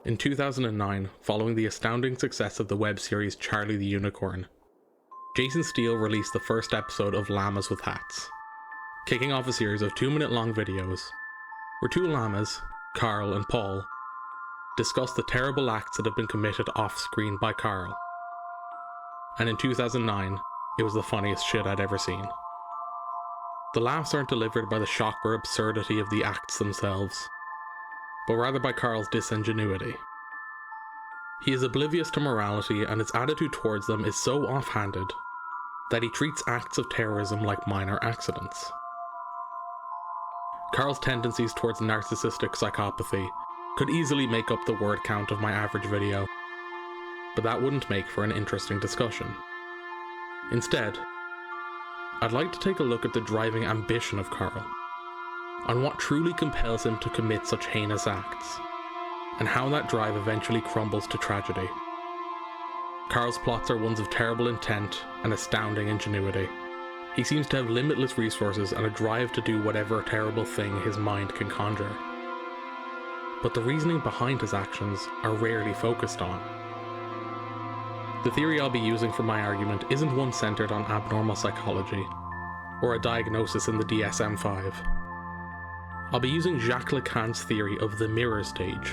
In 2009, following the astounding success of the web series Charlie the Unicorn, Jason Steele released the first episode of Llamas with Hats, kicking off a series of 2-minute-long videos where two llamas, Carl and Paul, discuss the terrible acts that have been committed off-screen by Carl. And in 2009, it was the funniest shit I'd ever seen. The laughs aren't delivered by the shock or absurdity of the acts themselves, but rather by Carl's disingenuity. He is oblivious to morality, and his attitude towards them is so offhanded that he treats acts of terrorism like minor accidents. Carl's tendencies towards narcissistic psychopathy could easily make up the word count of my average video, but that wouldn't make for an interesting discussion. Instead, I'd like to take a look at the driving ambition of Carl, on what truly compels him to commit such heinous acts, and how that drive eventually crumbles to tragedy. Carl's plots are ones of terrible intent and astounding ingenuity. He seems to have limitless resources and a drive to do whatever terrible thing his mind can conjure. But the reasoning behind his actions are rarely focused on. The theory I'll be using for my argument isn't one centered on abnormal psychology, or a diagnosis in the DSM-5. I'll be using Jacques Lacan's theory of the mirror stage,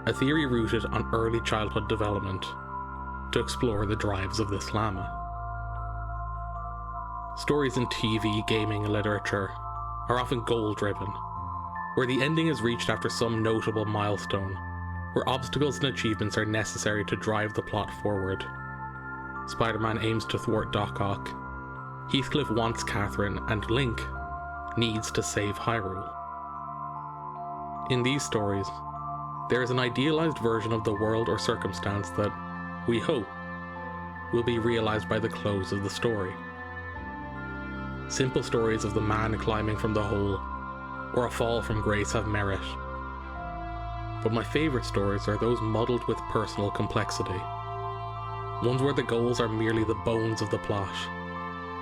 a theory rooted on early childhood development, to explore the drives of this llama. Stories in TV, gaming, and literature are often goal-driven, where the ending is reached after some notable milestone, where obstacles and achievements are necessary to drive the plot forward. Spiderman aims to thwart Doc Ock, Heathcliff wants Catherine, and Link needs to save Hyrule. In these stories, there is an idealized version of the world or circumstance that, we hope, will be realized by the close of the story. Simple stories of the man climbing from the hole, or a fall from grace have merit. But my favourite stories are those muddled with personal complexity. Ones where the goals are merely the bones of the plot,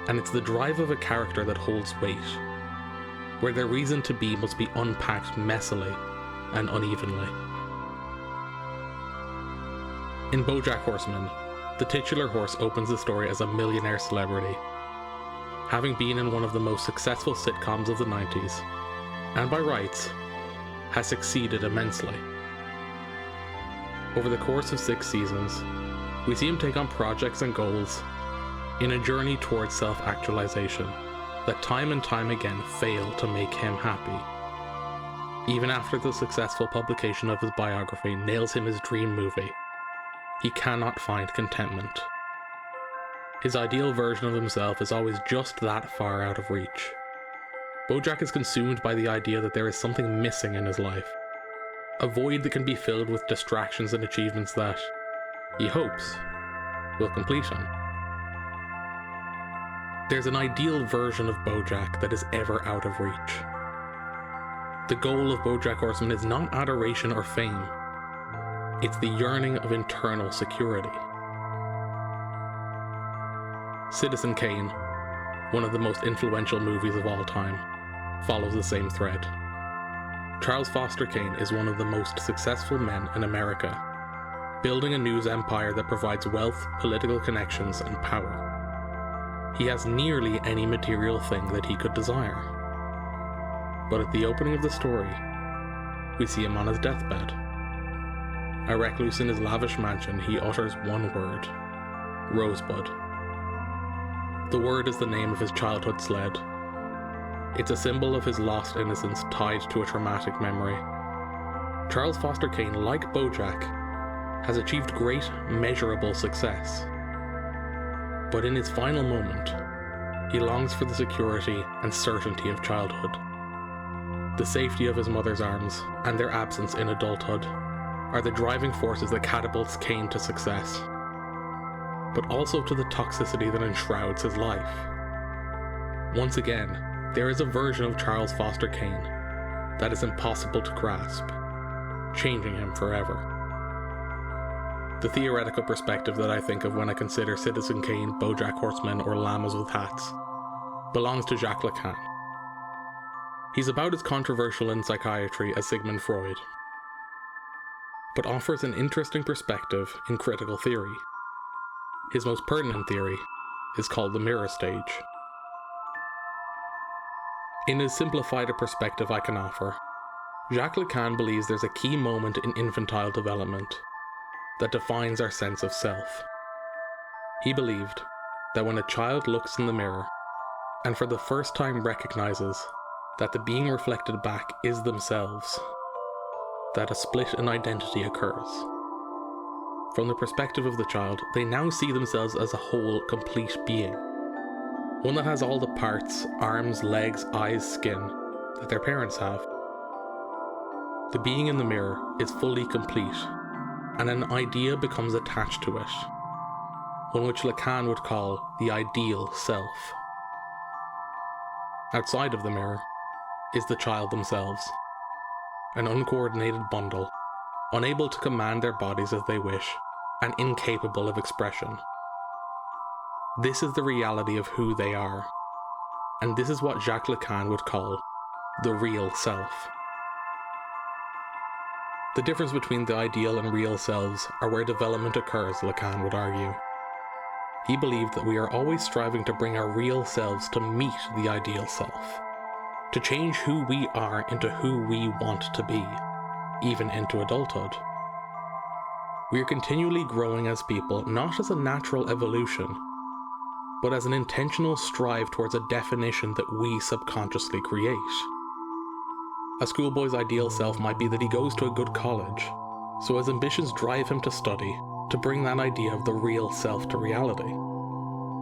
and it's the drive of a character that holds weight, where their reason to be must be unpacked messily and unevenly. In Bojack Horseman, the titular horse opens the story as a millionaire celebrity, having been in one of the most successful sitcoms of the 90s, and by rights, has succeeded immensely. Over the course of 6 seasons, we see him take on projects and goals in a journey towards self-actualization that time and time again fail to make him happy. Even after the successful publication of his biography nails him his dream movie, he cannot find contentment. His ideal version of himself is always just that far out of reach. Bojack is consumed by the idea that there is something missing in his life, a void that can be filled with distractions and achievements that, he hopes, will complete him. There's an ideal version of Bojack that is ever out of reach. The goal of Bojack Horseman is not adoration or fame, it's the yearning of internal security. Citizen Kane, one of the most influential movies of all time, follows the same thread. Charles Foster Kane is one of the most successful men in America, building a news empire that provides wealth, political connections, and power. He has nearly any material thing that he could desire. But at the opening of the story, we see him on his deathbed. A recluse in his lavish mansion, he utters one word: Rosebud. The word is the name of his childhood sled. It's a symbol of his lost innocence tied to a traumatic memory. Charles Foster Kane, like Bojack, has achieved great, measurable success. But in his final moment, he longs for the security and certainty of childhood. The safety of his mother's arms, and their absence in adulthood, are the driving forces that catapults Kane to success, but also to the toxicity that enshrouds his life. Once again, there is a version of Charles Foster Kane that is impossible to grasp, changing him forever. The theoretical perspective that I think of when I consider Citizen Kane, Bojack Horseman, or Llamas with Hats belongs to Jacques Lacan. He's about as controversial in psychiatry as Sigmund Freud. but offers an interesting perspective in critical theory. His most pertinent theory is called the mirror stage. In as simplified a perspective I can offer, Jacques Lacan believes there's a key moment in infantile development that defines our sense of self. He believed that when a child looks in the mirror and for the first time recognizes that the being reflected back is themselves, that a split in identity occurs. From the perspective of the child, they now see themselves as a whole, complete being. One that has all the parts, arms, legs, eyes, skin, that their parents have. The being in the mirror is fully complete, and an idea becomes attached to it, one which Lacan would call the ideal self. Outside of the mirror is the child themselves, an uncoordinated bundle, unable to command their bodies as they wish, and incapable of expression. This is the reality of who they are, and this is what Jacques Lacan would call the real self. The difference between the ideal and real selves are where development occurs, Lacan would argue. He believed that we are always striving to bring our real selves to meet the ideal self, to change who we are into who we want to be, even into adulthood. We are continually growing as people, not as a natural evolution, but as an intentional strive towards a definition that we subconsciously create. A schoolboy's ideal self might be that he goes to a good college, so his ambitions drive him to study, to bring that idea of the real self to reality.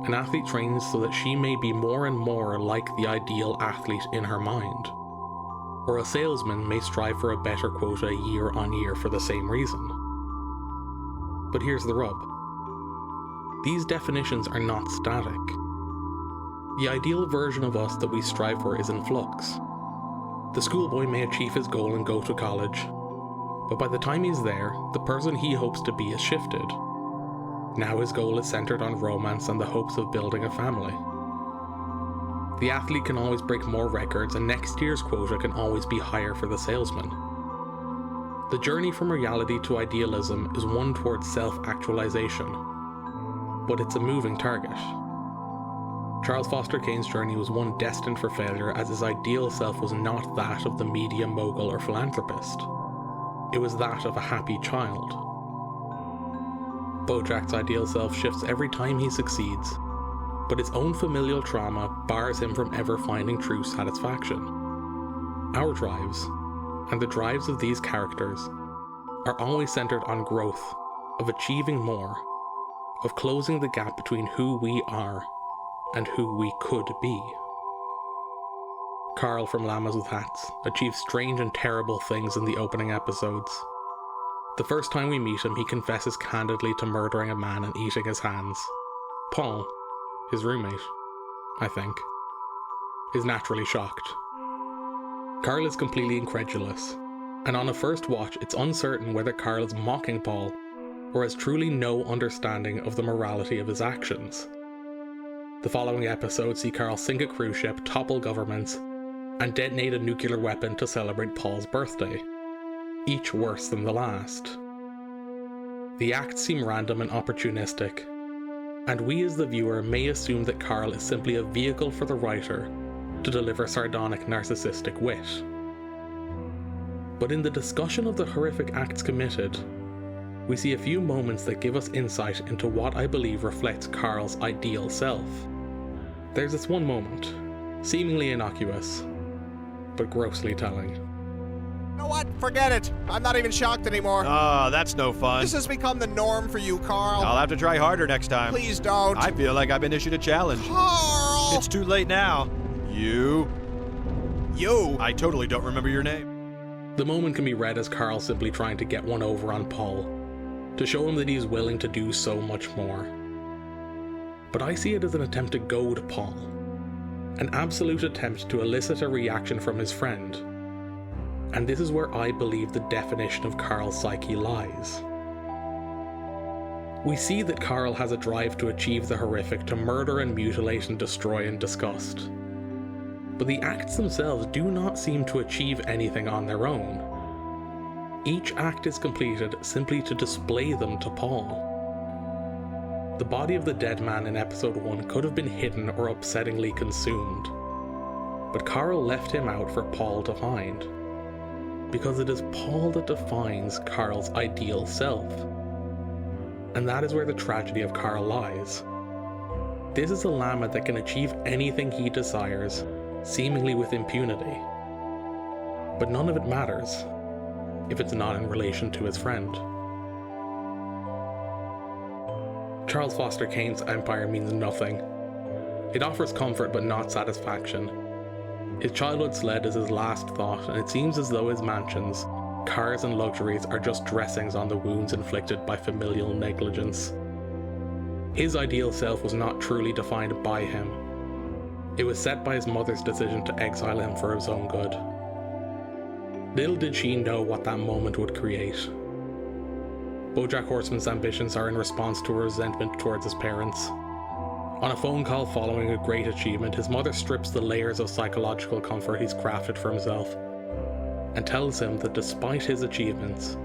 An athlete trains so that she may be more and more like the ideal athlete in her mind. Or a salesman may strive for a better quota year on year for the same reason. But here's the rub. These definitions are not static. The ideal version of us that we strive for is in flux. The schoolboy may achieve his goal and go to college, but by the time he's there, the person he hopes to be has shifted. Now his goal is centered on romance and the hopes of building a family. The athlete can always break more records, and next year's quota can always be higher for the salesman. The journey from reality to idealism is one towards self-actualization, but it's a moving target. Charles Foster Kane's journey was one destined for failure, as his ideal self was not that of the media mogul or philanthropist. It was that of a happy child. Bojack's ideal self shifts every time he succeeds, but his own familial trauma bars him from ever finding true satisfaction. Our drives, and the drives of these characters, are always centered on growth, of achieving more, of closing the gap between who we are and who we could be. Carl from Llamas with Hats achieves strange and terrible things in the opening episodes. The first time we meet him, he confesses candidly to murdering a man and eating his hands. Paul, his roommate, I think, is naturally shocked. Carl is completely incredulous, and on a first watch it's uncertain whether Carl is mocking Paul or has truly no understanding of the morality of his actions. The following episodes see Carl sink a cruise ship, topple governments, and detonate a nuclear weapon to celebrate Paul's birthday, each worse than the last. The acts seem random and opportunistic, and we as the viewer may assume that Carl is simply a vehicle for the writer to deliver sardonic narcissistic wit. But in the discussion of the horrific acts committed, we see a few moments that give us insight into what I believe reflects Carl's ideal self. There's this one moment, seemingly innocuous, but grossly telling. You know what? Forget it. I'm not even shocked anymore. Oh, that's no fun. This has become the norm for you, Carl. I'll have to try harder next time. Please don't. I feel like I've been issued a challenge. Carl! It's too late now. You? I totally don't remember your name. The moment can be read as Carl simply trying to get one over on Paul, to show him that he is willing to do so much more. But I see it as an attempt to goad Paul, an absolute attempt to elicit a reaction from his friend. And this is where I believe the definition of Carl's psyche lies. We see that Carl has a drive to achieve the horrific, to murder and mutilate and destroy in disgust. But the acts themselves do not seem to achieve anything on their own. each act is completed simply to display them to Paul. The body of the dead man in episode 1 could have been hidden or upsettingly consumed, but Carl left him out for Paul to find, because it is Paul that defines Carl's ideal self. And that is where the tragedy of Carl lies. This is a llama that can achieve anything he desires, seemingly with impunity. But none of it matters, if it's not in relation to his friend. Charles Foster Kane's empire means nothing. It offers comfort but not satisfaction. His childhood sled is his last thought, and it seems as though his mansions, cars and luxuries are just dressings on the wounds inflicted by familial negligence. His ideal self was not truly defined by him. It was set by his mother's decision to exile him for his own good. Little did she know what that moment would create. Bojack Horseman's ambitions are in response to a resentment towards his parents. On a phone call following a great achievement, his mother strips the layers of psychological comfort he's crafted for himself, and tells him that despite his achievements,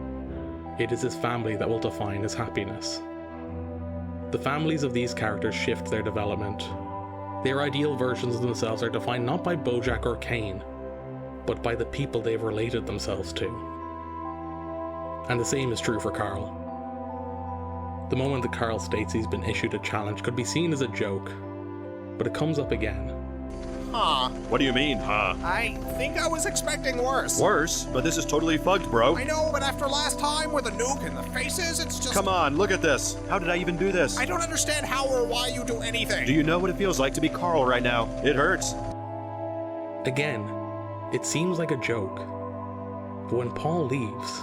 it is his family that will define his happiness. The families of these characters shift their development. Their ideal versions of themselves are defined not by Bojack or Kane, but by the people they've related themselves to. And the same is true for Carl. The moment that Carl states he's been issued a challenge could be seen as a joke, but it comes up again. Huh. What do you mean, huh? I think I was expecting worse. Worse? But this is totally fucked, bro. I know, but after last time with the nuke and the faces, it's just... Come on, look at this. How did I even do this? I don't understand how or why you do anything. Do you know what it feels like to be Carl right now? It hurts. Again, it seems like a joke, but when Paul leaves,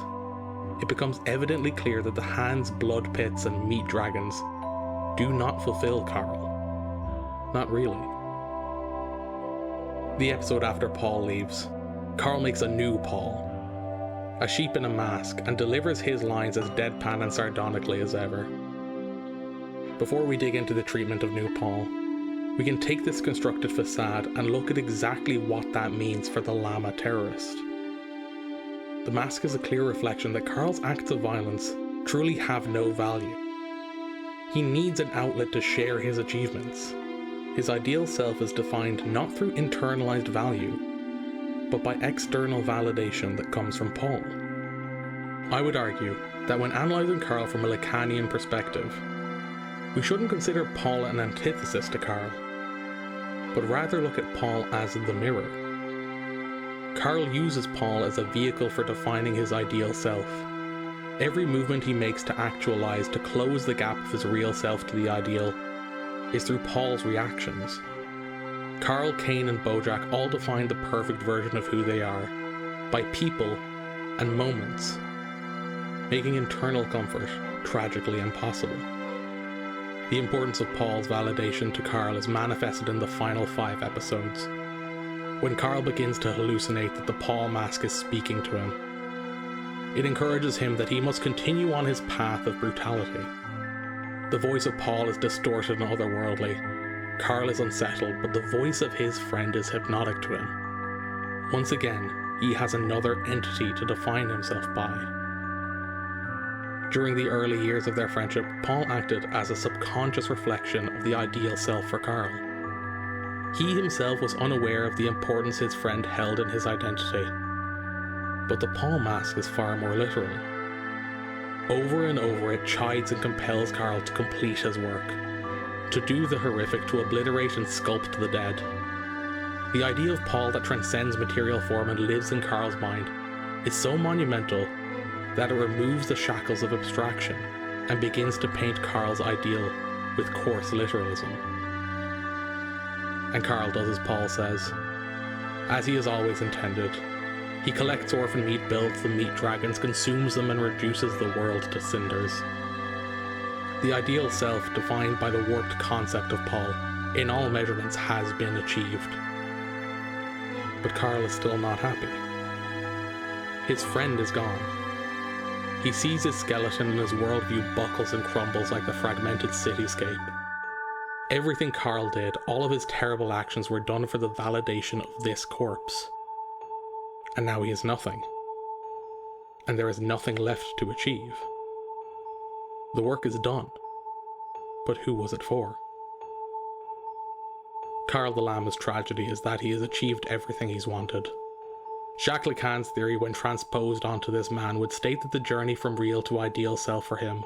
it becomes evidently clear that the hands, blood pits, and meat dragons do not fulfill Carl. Not really. The episode after Paul leaves, Carl makes a new Paul, a sheep in a mask, and delivers his lines as deadpan and sardonically as ever. Before we dig into the treatment of new Paul, we can take this constructed facade and look at exactly what that means for the llama terrorist. The mask is a clear reflection that Carl's acts of violence truly have no value. He needs an outlet to share his achievements. His ideal self is defined not through internalized value, but by external validation that comes from Paul. I would argue that when analysing Carl from a Lacanian perspective, we shouldn't consider Paul an antithesis to Carl, but rather look at Paul as the mirror. Carl uses Paul as a vehicle for defining his ideal self. Every movement he makes to actualize, to close the gap of his real self to the ideal, is through Paul's reactions. Carl, Kane, and Bojack all define the perfect version of who they are, by people and moments, making internal comfort tragically impossible. The importance of Paul's validation to Carl is manifested in the final 5 episodes, when Carl begins to hallucinate that the Paul mask is speaking to him. It encourages him that he must continue on his path of brutality. The voice of Paul is distorted and otherworldly. Carl is unsettled, but the voice of his friend is hypnotic to him. Once again, he has another entity to define himself by. During the early years of their friendship, Paul acted as a subconscious reflection of the ideal self for Carl. He himself was unaware of the importance his friend held in his identity. But the Paul mask is far more literal. Over and over it chides and compels Carl to complete his work, to do the horrific, to obliterate and sculpt the dead. The idea of Paul that transcends material form and lives in Carl's mind is so monumental that it removes the shackles of abstraction and begins to paint Carl's ideal with coarse literalism. And Carl does as Paul says, as he has always intended. He collects orphan meat, builds the meat dragons, consumes them, and reduces the world to cinders. The ideal self, defined by the warped concept of Paul, in all measurements has been achieved. But Carl is still not happy. His friend is gone. He sees his skeleton and his worldview buckles and crumbles like the fragmented cityscape. Everything Carl did, all of his terrible actions were done for the validation of this corpse. And now he is nothing. and there is nothing left to achieve. The work is done, but who was it for? Karl the Llama's tragedy is that he has achieved everything he's wanted. Jacques Lacan's theory, when transposed onto this man, would state that the journey from real to ideal self for him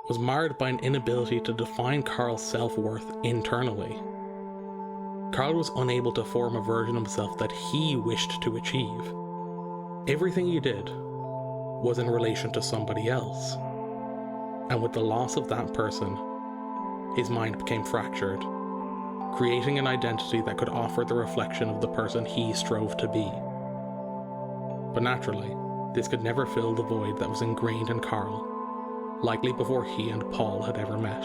was marred by an inability to define Karl's self-worth internally. Karl was unable to form a version of himself that he wished to achieve. Everything he did was in relation to somebody else. And with the loss of that person, his mind became fractured, creating an identity that could offer the reflection of the person he strove to be. But naturally, this could never fill the void that was ingrained in Karl, likely before he and Paul had ever met.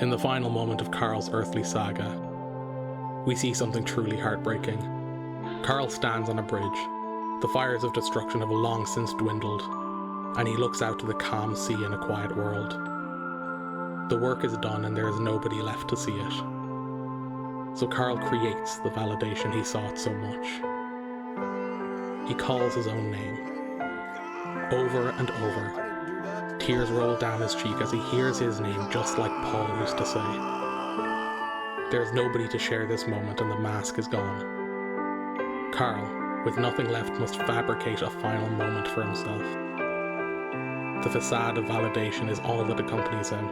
In the final moment of Karl's earthly saga, we see something truly heartbreaking. Karl stands on a bridge. The fires of destruction have long since dwindled, and he looks out to the calm sea in a quiet world. The work is done and there is nobody left to see it. So Karl creates the validation he sought so much. He calls his own name. Over and over. Tears roll down his cheek as he hears his name, just like Paul used to say. There is nobody to share this moment and the mask is gone. Karl, with nothing left, must fabricate a final moment for himself. The facade of validation is all that accompanies him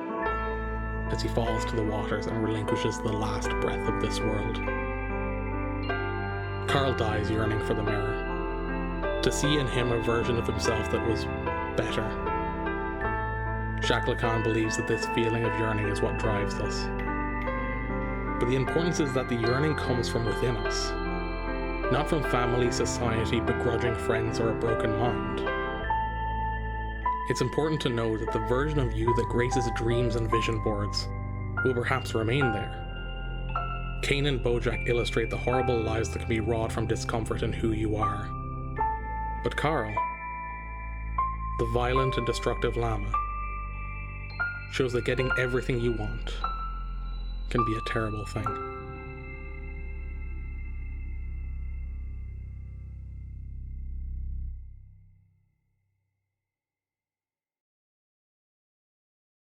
as he falls to the waters and relinquishes the last breath of this world. Karl dies yearning for the mirror, to see in him a version of himself that was better. Jacques Lacan believes that this feeling of yearning is what drives us. But the importance is that the yearning comes from within us, not from family, society, begrudging friends, or a broken mind. It's important to know that the version of you that graces dreams and vision boards will perhaps remain there. Kane and Bojack illustrate the horrible lives that can be wrought from discomfort in who you are. But Karl, the violent and destructive llama, shows that getting everything you want can be a terrible thing.